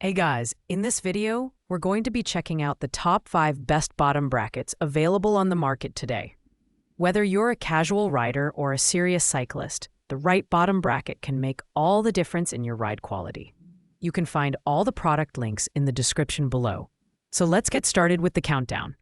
Hey guys, in this video, we're going to be checking out the top 5 best bottom brackets available on the market today. Whether you're a casual rider or a serious cyclist, the right bottom bracket can make all the difference in your ride quality. You can find all the product links in the description below. So let's get started with the countdown.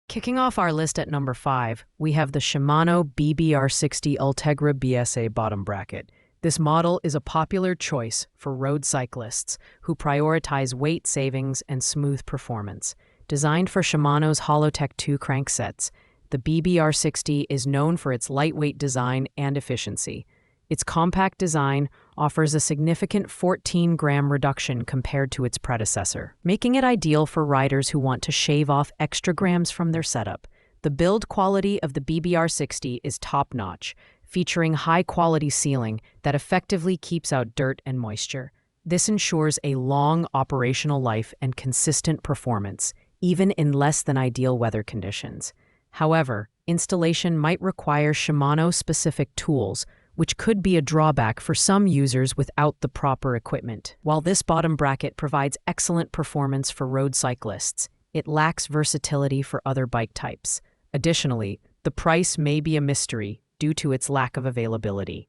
Kicking off our list at number 5, we have the Shimano BBR60 Ultegra BSA bottom bracket. This model is a popular choice for road cyclists who prioritize weight savings and smooth performance. Designed for Shimano's Holotech 2 cranksets, the BBR60 is known for its lightweight design and efficiency. Its compact design offers a significant 14-gram reduction compared to its predecessor, making it ideal for riders who want to shave off extra grams from their setup. The build quality of the BBR60 is top-notch, featuring high-quality sealing that effectively keeps out dirt and moisture. This ensures a long operational life and consistent performance, even in less than ideal weather conditions. However, installation might require Shimano-specific tools, which could be a drawback for some users without the proper equipment. While this bottom bracket provides excellent performance for road cyclists, it lacks versatility for other bike types. Additionally, the price may be a mystery due to its lack of availability.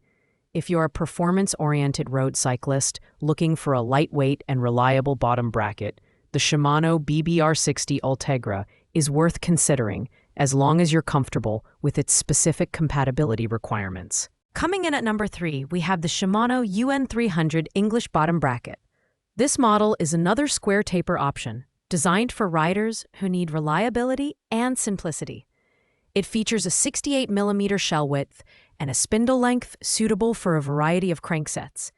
If you're a performance-oriented road cyclist looking for a lightweight and reliable bottom bracket, the Shimano BBR60 Ultegra is worth considering as long as you're comfortable with its specific compatibility requirements. Coming in at number 3, we have the Shimano UN300 English bottom bracket. This model is another square taper option, designed for riders who need reliability and simplicity. It features a 68mm shell width and a spindle length suitable for a variety of cranksets,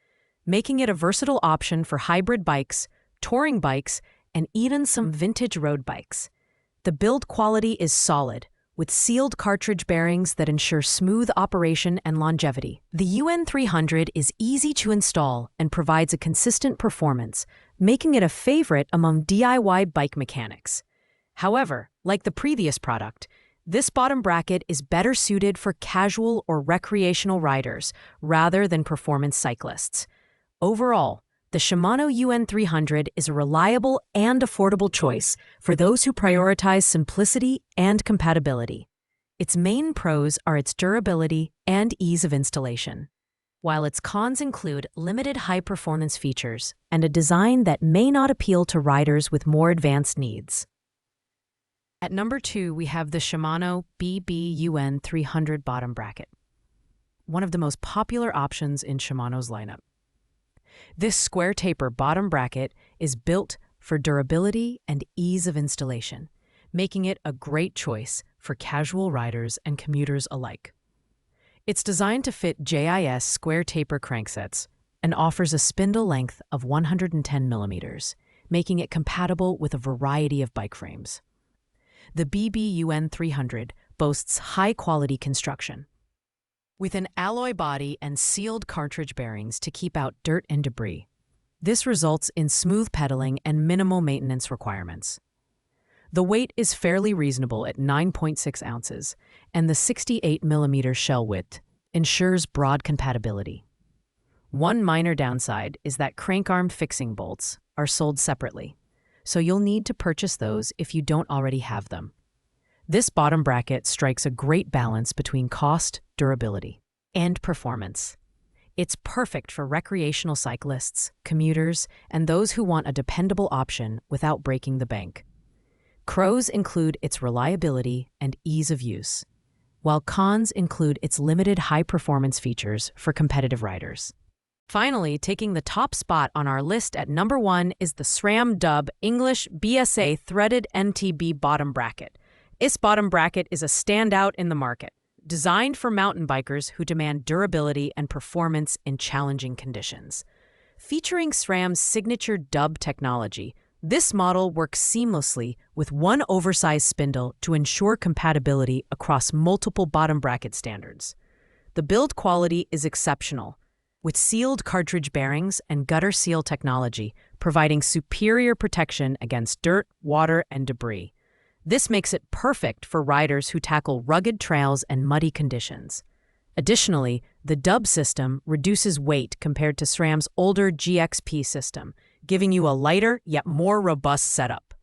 making it a versatile option for hybrid bikes, touring bikes, and even some vintage road bikes. The build quality is solid, with sealed cartridge bearings that ensure smooth operation and longevity. The UN300 is easy to install and provides a consistent performance, making it a favorite among DIY bike mechanics. However, like the previous product, this bottom bracket is better suited for casual or recreational riders rather than performance cyclists. Overall, the Shimano UN300 is a reliable and affordable choice for those who prioritize simplicity and compatibility. Its main pros are its durability and ease of installation, while its cons include limited high-performance features and a design that may not appeal to riders with more advanced needs. At number 2, we have the Shimano BBUN300 bottom bracket, one of the most popular options in Shimano's lineup. This square taper bottom bracket is built for durability and ease of installation, making it a great choice for casual riders and commuters alike. It's designed to fit JIS square taper cranksets and offers a spindle length of 110mm, making it compatible with a variety of bike frames. The BBUN300 boasts high-quality construction, with an alloy body and sealed cartridge bearings to keep out dirt and debris. This results in smooth pedaling and minimal maintenance requirements. The weight is fairly reasonable at 9.6 ounces, and the 68mm shell width ensures broad compatibility. One minor downside is that crank arm fixing bolts are sold separately, so you'll need to purchase those if you don't already have them. This bottom bracket strikes a great balance between cost, durability, and performance. It's perfect for recreational cyclists, commuters, and those who want a dependable option without breaking the bank. Pros include its reliability and ease of use, while cons include its limited high-performance features for competitive riders. Finally, taking the top spot on our list at number 1 is the SRAM Dub English BSA Threaded NTB bottom bracket. This bottom bracket is a standout in the market, designed for mountain bikers who demand durability and performance in challenging conditions. Featuring SRAM's signature dub technology, this model works seamlessly with one oversized spindle to ensure compatibility across multiple bottom bracket standards. The build quality is exceptional, with sealed cartridge bearings and gutter seal technology providing superior protection against dirt, water, and debris. This makes it perfect for riders who tackle rugged trails and muddy conditions. Additionally, the dub system reduces weight compared to SRAM's older GXP system, giving you a lighter yet more robust setup.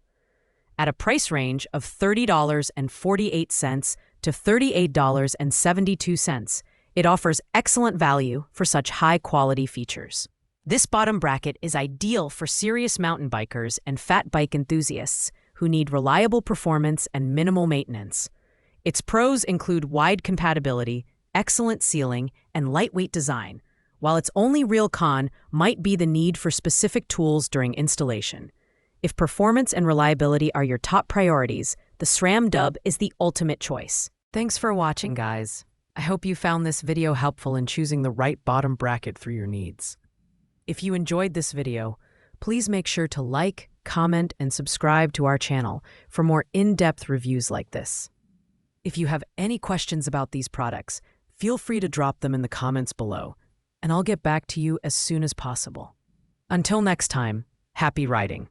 At a price range of $30.48 to $38.72, it offers excellent value for such high-quality features. This bottom bracket is ideal for serious mountain bikers and fat bike enthusiasts who need reliable performance and minimal maintenance. Its pros include wide compatibility, excellent sealing, and lightweight design, while its only real con might be the need for specific tools during installation. If performance and reliability are your top priorities, the SRAM Dub is the ultimate choice. Thanks for watching, guys. I hope you found this video helpful in choosing the right bottom bracket for your needs. If you enjoyed this video, please make sure to like, comment, and subscribe to our channel for more in-depth reviews like this. If you have any questions about these products, feel free to drop them in the comments below, and I'll get back to you as soon as possible. Until next time, happy riding.